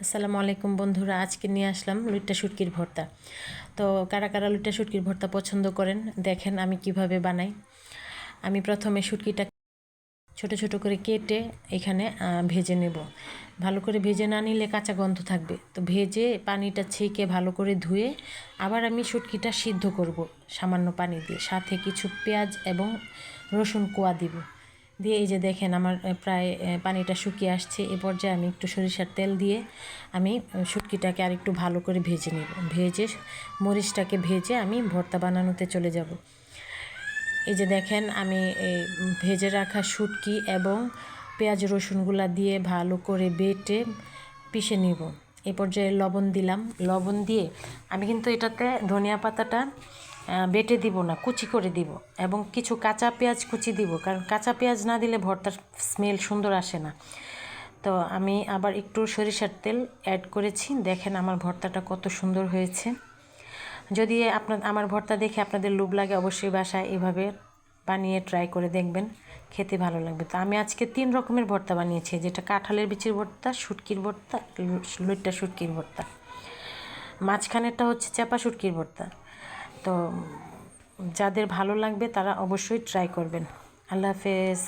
আসসালামু আলাইকুম বন্ধুরা, আজকে নিয়ে আসলাম লইট্টা শুটকির ভর্তা। তো কারা কারা লইট্টা শুটকির ভর্তা পছন্দ করেন দেখেন আমি কিভাবে বানাই। আমি প্রথমে শুটকিটা ছোট ছোট করে কেটে এখানে ভেজে নেব। ভালো করে ভেজে না নিলে কাঁচা গন্ধ থাকবে, তো ভেজে পানিটা ছেঁকে ভালো করে ধুয়ে আবার আমি শুটকিটা সিদ্ধ করব সামান্য পানি দিয়ে, সাথে কিছু পেঁয়াজ এবং রসুন কোয়া দিব। দিয়ে এই যে দেখেন আমার প্রায় পানিটা শুকিয়ে আসছে। এ পর্যায়ে আমি একটু সরিষার তেল দিয়ে আমি শুটকিটাকে আর একটু ভালো করে ভেজে নেব। ভেজে মরিচটাকে ভেজে আমি ভর্তা বানানোতে চলে যাব। এই যে দেখেন আমি এই ভেজে রাখা শুটকি এবং পেঁয়াজ রসুনগুলা দিয়ে ভালো করে বেটে পিষে নিব। এ পর্যায়ে লবণ দিলাম। লবণ দিয়ে আমি কিন্তু এটাতে ধনিয়া পাতাটা বেটে দিব না, কুচি করে দিব, এবং কিছু কাঁচা পেঁয়াজ কুচি দিব, কারণ কাঁচা পেঁয়াজ না দিলে ভর্তার স্মেল সুন্দর আসে না। তো আমি আবার একটু সরিষার তেল অ্যাড করেছি। দেখেন আমার ভর্তাটা কত সুন্দর হয়েছে। যদি আমার ভর্তা দেখে আপনাদের লোভ লাগে, অবশ্যই বাসায় এভাবে বানিয়ে ট্রাই করে দেখবেন, খেতে ভালো লাগবে। তো আমি আজকে 3 রকমের ভর্তা বানিয়েছি, যেটা কাঁঠালের বিচির ভর্তা, শুটকির ভর্তা, লইট্টা শুটকির ভর্তা। মাঝখানেরটা হচ্ছে চাপা শুটকির ভর্তা। তো যাদের ভালো লাগবে তারা অবশ্যই ট্রাই করবেন। আল্লাহ হাফেজ।